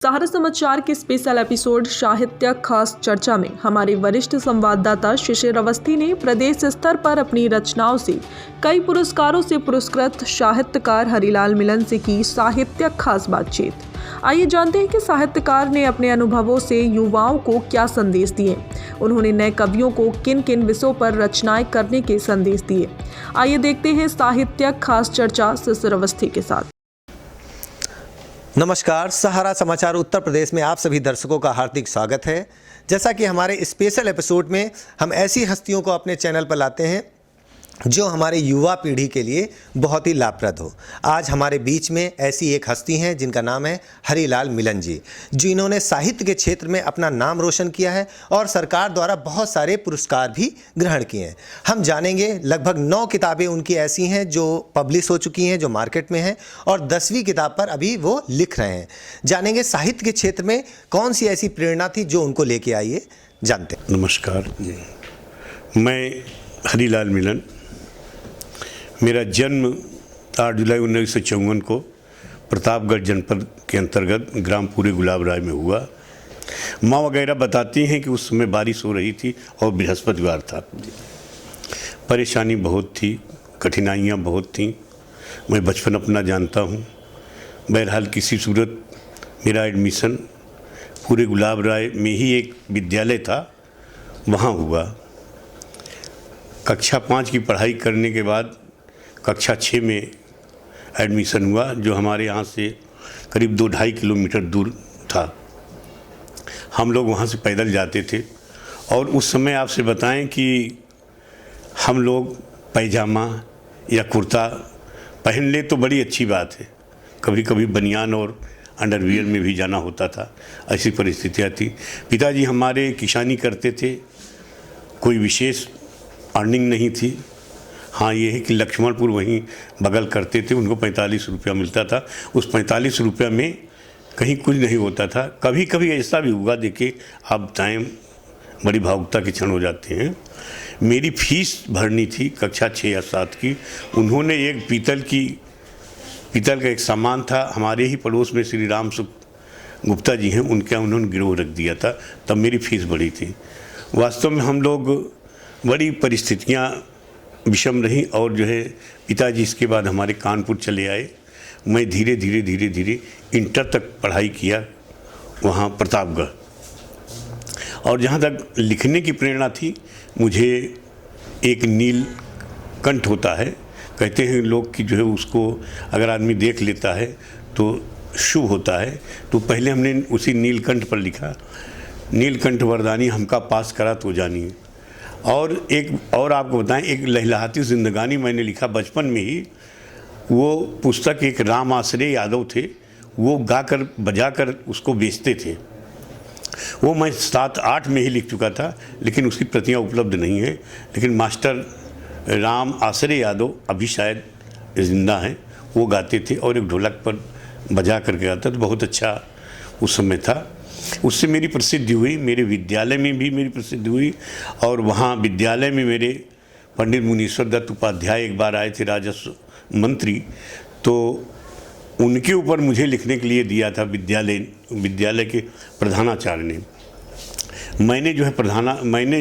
सहारा समाचार के special episode साहित्य खास चर्चा में हमारे वरिष्ठ संवाददाता शिशिर अवस्थी ने प्रदेश स्तर पर अपनी रचनाओं से कई पुरस्कारों से पुरस्कृत साहित्यकार हरिलाल मिलन से की साहित्य खास बातचीत। आइए जानते हैं कि साहित्यकार ने अपने अनुभवों से युवाओं को क्या संदेश दिए, उन्होंने नए कवियों को किन किन विषयों पर रचनाएं करने के संदेश दिए। आइए देखते हैं साहित्य खास चर्चा शिशिर अवस्थी के साथ। नमस्कार, सहारा समाचार उत्तर प्रदेश में आप सभी दर्शकों का हार्दिक स्वागत है। जैसा कि हमारे स्पेशल एपिसोड में हम ऐसी हस्तियों को अपने चैनल पर लाते हैं जो हमारे युवा पीढ़ी के लिए बहुत ही लाभप्रद हो। आज हमारे बीच में ऐसी एक हस्ती हैं जिनका नाम है हरिलाल मिलन जी, जिन्होंने साहित्य के क्षेत्र में अपना नाम रोशन किया है और सरकार द्वारा बहुत सारे पुरस्कार भी ग्रहण किए हैं। हम जानेंगे लगभग 9 किताबें उनकी ऐसी हैं जो पब्लिश हो चुकी हैं, जो मार्केट में हैं, और 10वीं किताब पर अभी वो लिख रहे हैं। जानेंगे साहित्य के क्षेत्र में कौन सी ऐसी प्रेरणा थी जो उनको लेके आई है, जानते हैं। नमस्कार जी, मैं हरिलाल मिलन। मेरा जन्म 8 जुलाई 1954 को प्रतापगढ़ जनपद के अंतर्गत ग्राम पूरे गुलाब राय में हुआ। माँ वगैरह बताती हैं कि उस समय बारिश हो रही थी और बृहस्पतिवार था। परेशानी बहुत थी, कठिनाइयाँ बहुत थीं। मैं बचपन अपना जानता हूँ। बहरहाल किसी सूरत मेरा एडमिशन पूरे गुलाब राय में ही एक विद्यालय था, वहाँ हुआ। कक्षा 5 की पढ़ाई करने के बाद कक्षा 6 में एडमिशन हुआ, जो हमारे यहाँ से करीब 2-2.5 किलोमीटर दूर था। हम लोग वहाँ से पैदल जाते थे और उस समय आपसे बताएं कि हम लोग पैजामा या कुर्ता पहन ले तो बड़ी अच्छी बात है, कभी कभी बनियान और अंडरवियर में भी जाना होता था। ऐसी परिस्थितियाँ थी। पिताजी हमारे किसानी करते थे, कोई विशेष अर्निंग नहीं थी। हाँ, ये है कि लक्ष्मणपुर वहीं बगल करते थे, उनको 45 रुपया मिलता था। उस 45 रुपया में कहीं कुछ नहीं होता था। कभी कभी ऐसा भी हुआ, देखिए अब टाइम बड़ी भावुकता के क्षण हो जाते हैं। मेरी फीस भरनी थी कक्षा 6 या 7 की। उन्होंने एक पीतल का एक सामान था, हमारे ही पड़ोस में श्री राम गुप्ता जी हैं, उनके उन्होंने गिरोह रख दिया था, तब मेरी फीस बढ़ी थी। वास्तव में हम लोग बड़ी परिस्थितियाँ विषम रही और जो है पिताजी इसके बाद हमारे कानपुर चले आए। मैं धीरे धीरे इंटर तक पढ़ाई किया वहाँ प्रतापगढ़। और जहाँ तक लिखने की प्रेरणा थी, मुझे एक नीलकंठ होता है, कहते हैं लोग कि जो है उसको अगर आदमी देख लेता है तो शुभ होता है। तो पहले हमने उसी नीलकंठ पर लिखा, नीलकंठ वरदानी हमका पास करा तो जानी। और एक और आपको बताएं, एक लहलहाती जिंदगानी मैंने लिखा बचपन में ही। वो पुस्तक एक राम आश्रय यादव थे, वो गाकर बजाकर उसको बेचते थे। वो मैं 7-8 में ही लिख चुका था, लेकिन उसकी प्रतियां उपलब्ध नहीं है। लेकिन मास्टर राम आश्रय यादव अभी शायद जिंदा हैं, वो गाते थे और एक ढोलक पर बजा करके गाता, तो बहुत अच्छा उस समय था। उससे मेरी प्रसिद्धि हुई, मेरे विद्यालय में भी मेरी प्रसिद्धि हुई। और वहाँ विद्यालय में मेरे पंडित मुनीश्वर दत्त उपाध्याय एक बार आए थे, राजस्व मंत्री, तो उनके ऊपर मुझे लिखने के लिए दिया था विद्यालय के प्रधानाचार्य ने। मैंने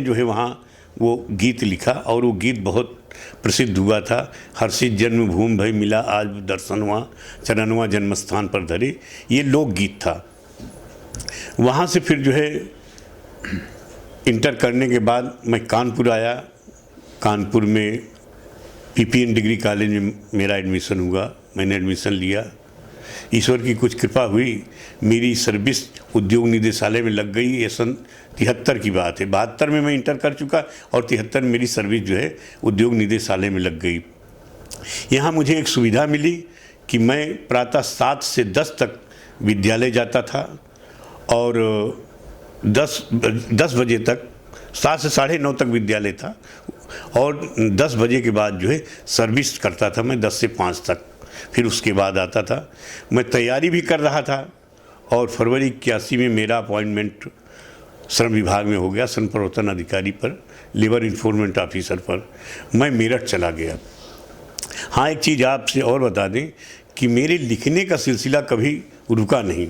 जो है वहाँ वो गीत लिखा और वो गीत बहुत प्रसिद्ध हुआ था। हर्षित जन्मभूमि भई मिला आज दर्शनवा, चरणवा जन्मस्थान पर धरे, ये लोकगीत था। वहाँ से फिर जो है इंटर करने के बाद मैं कानपुर आया। कानपुर में पीपीएन डिग्री कॉलेज में मेरा एडमिशन हुआ। मैंने एडमिशन लिया, ईश्वर की कुछ कृपा हुई, मेरी सर्विस उद्योग निदेशालय में लग गई। ये सन 73 की बात है। 72 में मैं इंटर कर चुका और 73 में मेरी सर्विस जो है उद्योग निदेशालय में लग गई। यहाँ मुझे एक सुविधा मिली कि मैं प्रातः 7 से 10 तक विद्यालय जाता था और 10 बजे तक, 7 से 9:30 तक विद्यालय था और 10 बजे के बाद जो है सर्विस करता था मैं 10 से 5 तक। फिर उसके बाद आता था। मैं तैयारी भी कर रहा था और फरवरी 81 में मेरा अपॉइंटमेंट श्रम विभाग में हो गया, श्रम प्रवर्तन अधिकारी पर, लेबर इन्फोर्समेंट ऑफिसर पर। मैं मेरठ चला गया। हाँ, एक चीज़ आपसे और बता दें कि मेरे लिखने का सिलसिला कभी रुका नहीं।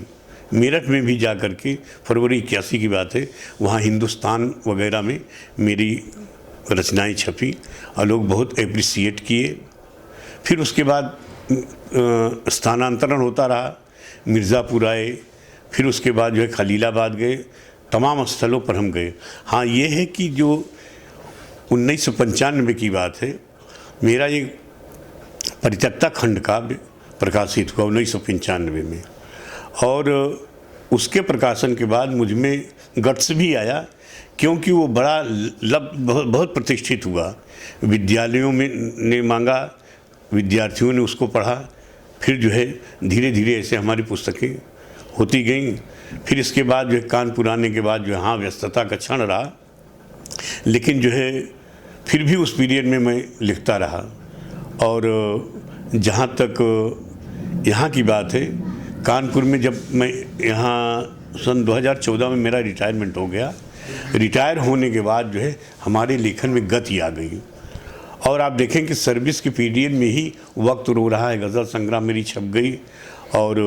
मेरठ में भी जा कर के फरवरी 81 की बात है, वहाँ हिंदुस्तान वगैरह में मेरी रचनाएं छपी और लोग बहुत एप्रिसिएट किए। फिर उसके बाद स्थानांतरण होता रहा, मिर्ज़ापुर आए, फिर उसके बाद जो है खलीलाबाद गए, तमाम स्थलों पर हम गए। हाँ, ये है कि जो 1995 की बात है, मेरा ये परित्यक्ता खंड काव्य प्रकाशित हुआ 1995 में, और उसके प्रकाशन के बाद मुझ में गट्स भी आया, क्योंकि वो बड़ा बहुत प्रतिष्ठित हुआ। विद्यालयों में ने मांगा, विद्यार्थियों ने उसको पढ़ा, फिर जो है धीरे धीरे ऐसे हमारी पुस्तकें होती गईं। फिर इसके बाद जो है कानपुर आने के बाद जो है हाँ व्यस्तता का क्षण रहा, लेकिन जो है फिर भी उस पीरियड में मैं लिखता रहा। और जहाँ तक यहाँ की बात है, कानपुर में जब मैं यहाँ सन 2014 में मेरा रिटायरमेंट हो गया, रिटायर होने के बाद जो है हमारे लेखन में गति आ गई। और आप देखें कि सर्विस के पीरियड में ही वक्त रो रहा है गज़ल संग्रह मेरी छप गई। और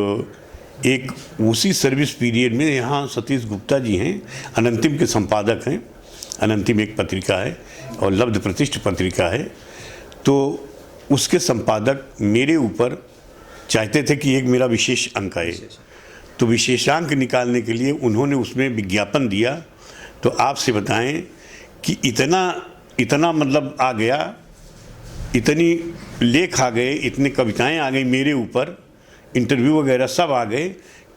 एक उसी सर्विस पीरियड में यहाँ सतीश गुप्ता जी हैं, अनंतिम के संपादक हैं। अनंतिम एक पत्रिका है और लब्ध प्रतिष्ठ पत्रिका है, तो उसके संपादक मेरे ऊपर चाहते थे कि एक मेरा विशेष अंक आए, तो विशेषांक निकालने के लिए उन्होंने उसमें विज्ञापन दिया। तो आपसे बताएं कि इतना मतलब आ गया, इतनी लेख आ गए, इतनी कविताएं आ गई मेरे ऊपर, इंटरव्यू वगैरह सब आ गए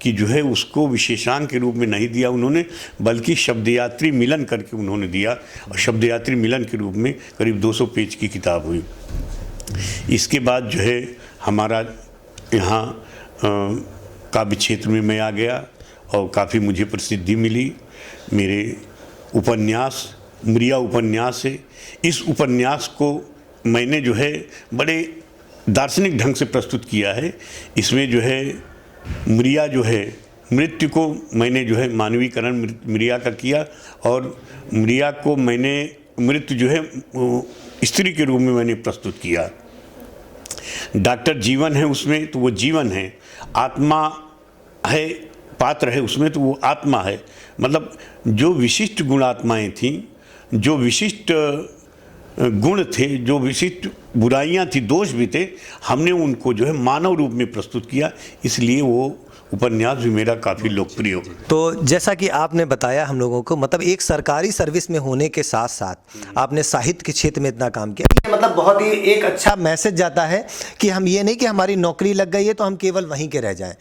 कि जो है उसको विशेषांक के रूप में नहीं दिया उन्होंने, बल्कि शब्दयात्री मिलन करके उन्होंने दिया। और शब्दयात्री मिलन के रूप में करीब 200 पेज की किताब हुई। इसके बाद जो है हमारा यहाँ काव्य क्षेत्र में मैं आ गया और काफ़ी मुझे प्रसिद्धि मिली। मेरे उपन्यास मृिया उपन्यास है, इस उपन्यास को मैंने जो है बड़े दार्शनिक ढंग से प्रस्तुत किया है। इसमें जो है मृिया जो है, मृत्यु को मैंने जो है मानवीकरण मृिया का किया, और मृिया को मैंने मृत्यु जो है स्त्री के रूप में मैंने प्रस्तुत किया। डॉक्टर जीवन है उसमें तो वो जीवन है, आत्मा है पात्र है उसमें तो वो आत्मा है। मतलब जो विशिष्ट गुणात्माएं थीं, जो विशिष्ट गुण थे, जो विशिष्ट बुराइयां थी, दोष भी थे, हमने उनको जो है मानव रूप में प्रस्तुत किया। इसलिए वो उपन्यास भी मेरा काफ़ी लोकप्रिय हो। तो जैसा कि आपने बताया हम लोगों को, मतलब एक सरकारी सर्विस में होने के साथ साथ आपने साहित्य के क्षेत्र में इतना काम किया, ये मतलब बहुत ही एक अच्छा मैसेज जाता है कि हम ये नहीं कि हमारी नौकरी लग गई है तो हम केवल वहीं के रह जाएं।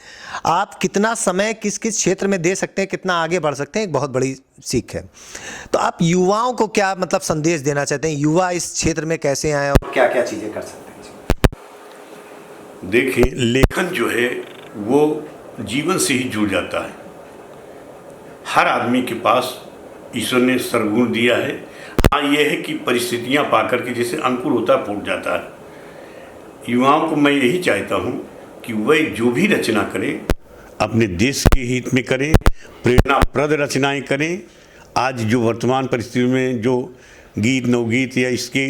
आप कितना समय किस किस क्षेत्र में दे सकते हैं, कितना आगे बढ़ सकते हैं, एक बहुत बड़ी सीख है। तो आप युवाओं को क्या मतलब संदेश देना चाहते हैं, युवा इस क्षेत्र में कैसे आए और क्या क्या चीज़ें कर सकते हैं? देखिए, लेखन जो है वो जीवन से ही जुड़ जाता है। हर आदमी के पास ईश्वर ने सर्वगुण दिया है। हाँ, ये है कि परिस्थितियाँ पाकर के जैसे अंकुर होता है फूट जाता है। युवाओं को मैं यही चाहता हूँ कि वह जो भी रचना करें अपने देश के हित में करें, प्रेरणाप्रद रचनाएं करें। आज जो वर्तमान परिस्थिति में जो गीत नवगीत या इसके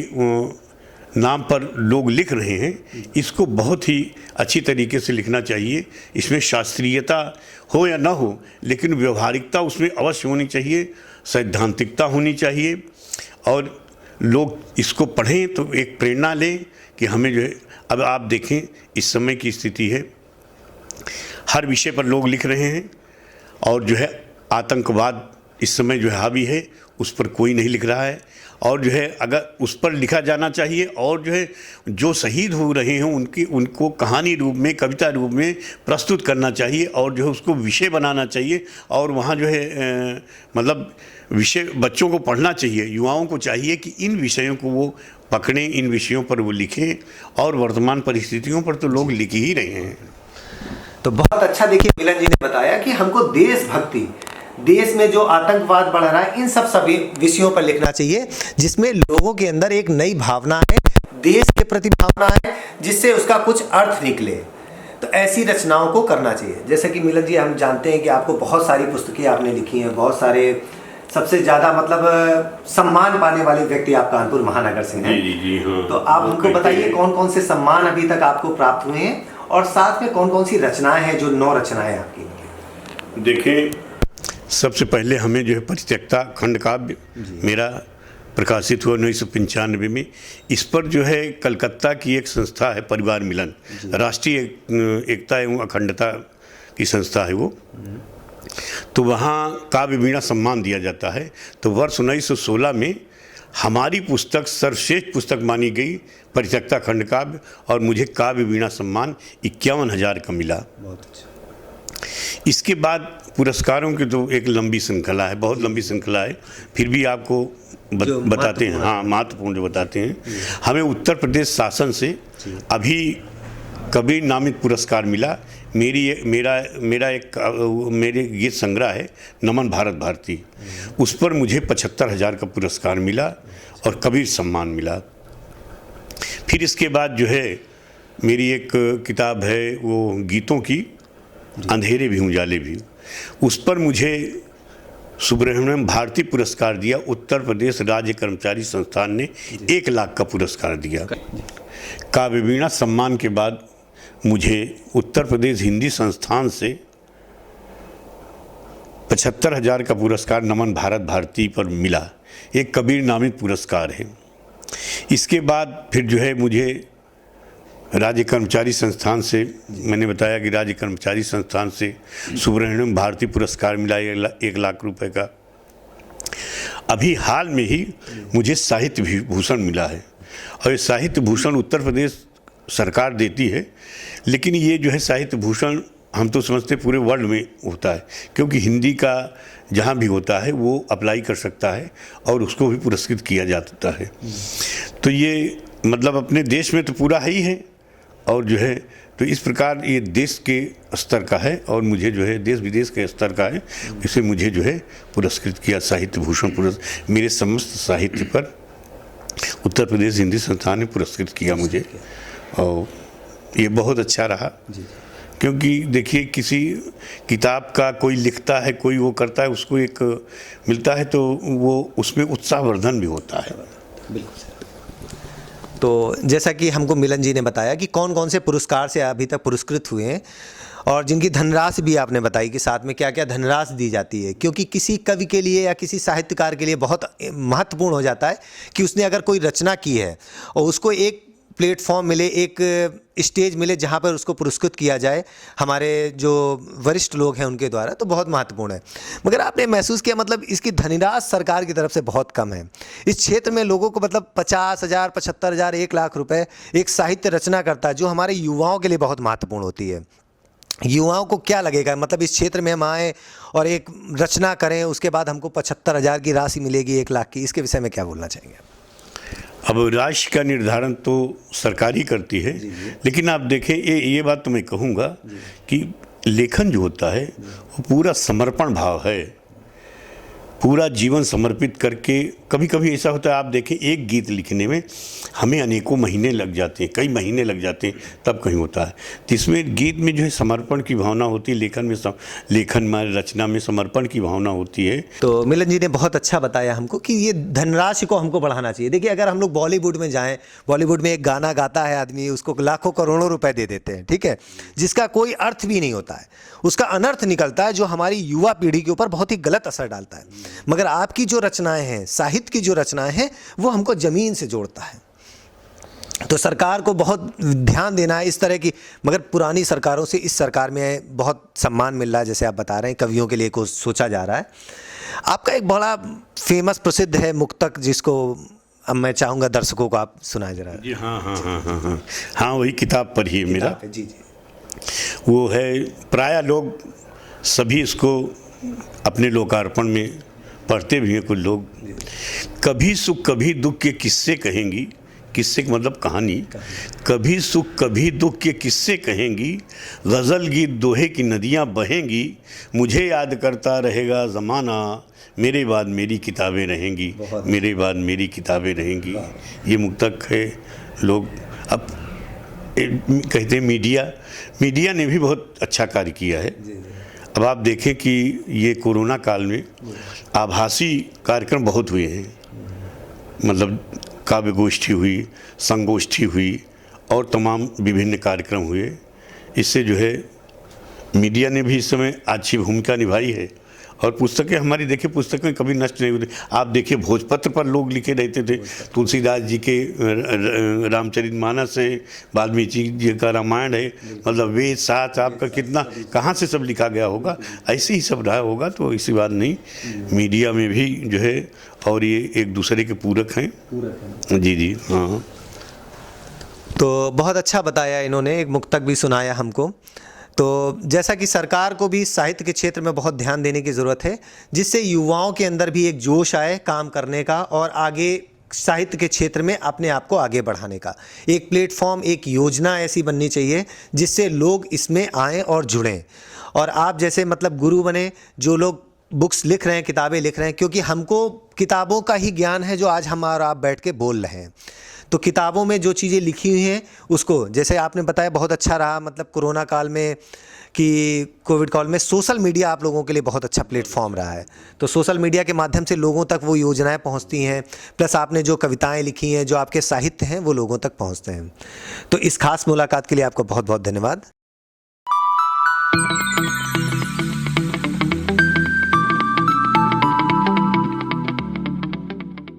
नाम पर लोग लिख रहे हैं, इसको बहुत ही अच्छी तरीके से लिखना चाहिए। इसमें शास्त्रीयता हो या ना हो, लेकिन व्यवहारिकता उसमें अवश्य होनी चाहिए, सैद्धांतिकता होनी चाहिए, और लोग इसको पढ़ें तो एक प्रेरणा लें कि हमें जो है, अब आप देखें इस समय की स्थिति है, हर विषय पर लोग लिख रहे हैं, और जो है आतंकवाद इस समय जो है हावी है, उस पर कोई नहीं लिख रहा है। और जो है अगर उस पर लिखा जाना चाहिए, और जो है जो शहीद हो रहे हैं उनको कहानी रूप में, कविता रूप में प्रस्तुत करना चाहिए, और जो है उसको विषय बनाना चाहिए। और वहाँ जो है मतलब विषय बच्चों को पढ़ना चाहिए, युवाओं को चाहिए कि इन विषयों को वो पकड़ें, इन विषयों पर वो लिखें। और वर्तमान परिस्थितियों पर तो लोग लिख ही रहे हैं। तो बहुत अच्छा देखिए मिलन जी ने बताया कि हमको देशभक्ति, देश में जो आतंकवाद बढ़ रहा है, इन सभी विषयों पर लिखना चाहिए, जिसमें लोगों के अंदर एक नई भावना है, देश के प्रति भावना है, जिससे उसका कुछ अर्थ निकले। तो ऐसी रचनाओं को करना चाहिए। जैसे कि मिलन जी, हम जानते हैं कि आपको बहुत सारी पुस्तकें आपने लिखी हैं, बहुत सारे, सबसे ज़्यादा मतलब सम्मान पाने वाले व्यक्ति आप कानपुर महानगर से हैं। जी हाँ। तो आप हमको बताइए कौन कौन से सम्मान अभी तक आपको प्राप्त हुए हैं, और साथ में कौन कौन सी रचनाएं हैं, जो 9 रचनाएं आपकी? देखें, सबसे पहले हमें जो है परित्यक्ता खंड काव्य मेरा प्रकाशित हुआ 1995 में। इस पर जो है कलकत्ता की एक संस्था है परिवार मिलन, राष्ट्रीय एकता एवं अखंडता की संस्था है वो, तो वहाँ काव्य वीणा सम्मान दिया जाता है। तो वर्ष 1916 में हमारी पुस्तक सर्वश्रेष्ठ पुस्तक मानी गई परित्यक्ता खंड काव्य, और मुझे काव्य वीणा सम्मान 51,000 का मिला। बहुत अच्छा। इसके बाद पुरस्कारों की तो एक लंबी श्रृंखला है, बहुत लंबी श्रृंखला है, फिर भी आपको बताते हैं। हाँ, महत्वपूर्ण जो बताते हैं। हमें उत्तर प्रदेश शासन से अभी कबीर नामित पुरस्कार मिला। मेरे गीत संग्रह है नमन भारत भारती, उस पर मुझे 75,000 का पुरस्कार मिला और कबीर सम्मान मिला। फिर इसके बाद जो है मेरी एक किताब है वो गीतों की, अंधेरे भी उजाले भी, उस पर मुझे सुब्रह्मण्यम भारती पुरस्कार दिया। उत्तर प्रदेश राज्य कर्मचारी संस्थान ने 1 लाख का पुरस्कार दिया। काव्य वीणा सम्मान के बाद मुझे उत्तर प्रदेश हिंदी संस्थान से 75,000 का पुरस्कार नमन भारत भारती पर मिला। एक कबीर नामित पुरस्कार है। इसके बाद फिर जो है मुझे राज्य कर्मचारी संस्थान से, मैंने बताया कि राज्य कर्मचारी संस्थान से सुब्रह्मण्यम भारती पुरस्कार मिला 1 लाख रुपए का। अभी हाल में ही मुझे साहित्य भूषण मिला है, और ये साहित्य भूषण उत्तर प्रदेश सरकार देती है, लेकिन ये जो है साहित्य भूषण हम तो समझते पूरे वर्ल्ड में होता है, क्योंकि हिंदी का जहाँ भी होता है वो अप्लाई कर सकता है और उसको भी पुरस्कृत किया जाता है। तो ये मतलब अपने देश में तो पूरा है ही है, और जो है तो इस प्रकार ये देश के स्तर का है, और मुझे जो है देश विदेश के स्तर का है, इसे मुझे जो है पुरस्कृत किया साहित्य भूषण पुरस्कार। मेरे समस्त साहित्य पर उत्तर प्रदेश हिंदी संस्थान ने पुरस्कृत किया मुझे, और ये बहुत अच्छा रहा। क्योंकि देखिए, किसी किताब का कोई लिखता है, कोई वो करता है, उसको एक मिलता है, तो वो उसमें उत्साहवर्धन भी होता है। बिल्कुल। तो जैसा कि हमको मिलन जी ने बताया कि कौन कौन से पुरस्कार से अभी तक पुरस्कृत हुए हैं, और जिनकी धनराशि भी आपने बताई कि साथ में क्या क्या धनराशि दी जाती है, क्योंकि किसी कवि के लिए या किसी साहित्यकार के लिए बहुत महत्वपूर्ण हो जाता है कि उसने अगर कोई रचना की है और उसको एक प्लेटफॉर्म मिले, एक स्टेज मिले जहाँ पर उसको पुरस्कृत किया जाए हमारे जो वरिष्ठ लोग हैं उनके द्वारा, तो बहुत महत्वपूर्ण है। मगर आपने महसूस किया मतलब इसकी धनराशि सरकार की तरफ से बहुत कम है। इस क्षेत्र में लोगों को मतलब 50,000, 75,000, 1 लाख रुपए एक साहित्य रचना करता है, जो हमारे युवाओं के लिए बहुत महत्वपूर्ण होती है। युवाओं को क्या लगेगा, मतलब इस क्षेत्र में हम आएँ और एक रचना करें, उसके बाद हमको 75,000 की राशि मिलेगी 1 लाख की, इसके विषय में क्या बोलना चाहेंगे? अब राशि का निर्धारण तो सरकार ही करती है, लेकिन आप देखें ये बात तो मैं कहूँगा कि लेखन जो होता है वो पूरा समर्पण भाव है, पूरा जीवन समर्पित करके। कभी कभी ऐसा होता है, आप देखें एक गीत लिखने में हमें अनेकों महीने लग जाते हैं, कई महीने लग जाते हैं, तब कहीं होता है। तो इसमें गीत में जो है समर्पण की भावना होती है, लेखन में रचना में समर्पण की भावना होती है। तो मिलन जी ने बहुत अच्छा बताया हमको कि ये धनराशि को हमको बढ़ाना चाहिए। देखिए, अगर हम लोग बॉलीवुड में जाएं, बॉलीवुड में एक गाना गाता है आदमी, उसको लाखों करोड़ों रुपए दे देते हैं, ठीक है, जिसका कोई अर्थ भी नहीं होता है, उसका अनर्थ निकलता है, जो हमारी युवा पीढ़ी के ऊपर बहुत ही गलत असर डालता है। मगर आपकी जो रचनाएं हैं, साहित्य की जो रचनाएं हैं, वो हमको ज़मीन से जोड़ता है। तो सरकार को बहुत ध्यान देना है इस तरह की। मगर पुरानी सरकारों से इस सरकार में बहुत सम्मान मिल रहा है, जैसे आप बता रहे हैं, कवियों के लिए कुछ सोचा जा रहा है। आपका एक बड़ा फेमस प्रसिद्ध है मुक्तक, जिसको अब मैं चाहूँगा दर्शकों को आप सुनाए जरा। जी हाँ, वही किताब पर ही मेरा जी। वो है, प्राय लोग सभी इसको अपने लोकार्पण में पढ़ते भी हैं कुछ लोग। कभी सुख कभी दुख के किस्से कहेंगी, किस्से मतलब कहानी, कभी सुख कभी दुख के किस्से कहेंगी, गज़ल गीत दोहे की नदियाँ बहेंगी, मुझे याद करता रहेगा ज़माना, मेरे बाद मेरी किताबें रहेंगी, मेरे बाद मेरी किताबें रहेंगी। ये मुक्तक है। लोग अब कहते हैं मीडिया ने भी बहुत अच्छा कार्य किया है। अब आप देखें कि ये कोरोना काल में आभासी कार्यक्रम बहुत हुए हैं, मतलब काव्य गोष्ठी हुई, संगोष्ठी हुई और तमाम विभिन्न कार्यक्रम हुए। इससे जो है मीडिया ने भी इस समय अच्छी भूमिका निभाई है और पुस्तकें हमारी देखिए पुस्तकें कभी नष्ट नहीं होती। आप देखिए भोजपत्र पर लोग लिखे रहते थे, तुलसीदास जी के रामचरितमानस है, वाल्मीकि जी का रामायण है, मतलब वेद शास्त्र आपका कितना कहाँ से सब लिखा गया होगा, ऐसे ही सब रहा होगा। तो ऐसी बात नहीं, मीडिया में भी जो है और ये एक दूसरे के पूरक हैं। जी जी हाँ। तो बहुत अच्छा बताया इन्होंने, एक मुक्तक भी सुनाया हमको। तो जैसा कि सरकार को भी साहित्य के क्षेत्र में बहुत ध्यान देने की ज़रूरत है, जिससे युवाओं के अंदर भी एक जोश आए काम करने का और आगे साहित्य के क्षेत्र में अपने आप को आगे बढ़ाने का। एक प्लेटफॉर्म, एक योजना ऐसी बननी चाहिए जिससे लोग इसमें आएँ और जुड़ें। और आप जैसे मतलब गुरु बने, जो लोग बुक्स लिख रहे हैं, किताबें लिख रहे हैं, क्योंकि हमको किताबों का ही ज्ञान है जो आज हम और आप बैठ के बोल रहे हैं। तो किताबों में जो चीज़ें लिखी हुई हैं उसको, जैसे आपने बताया, बहुत अच्छा रहा मतलब कोरोना काल में कि कोविड काल में सोशल मीडिया आप लोगों के लिए बहुत अच्छा प्लेटफॉर्म रहा है। तो सोशल मीडिया के माध्यम से लोगों तक वो योजनाएं पहुंचती हैं, प्लस आपने जो कविताएं लिखी हैं, जो आपके साहित्य हैं, वो लोगों तक पहुंचते हैं। तो इस खास मुलाकात के लिए आपको बहुत बहुत धन्यवाद।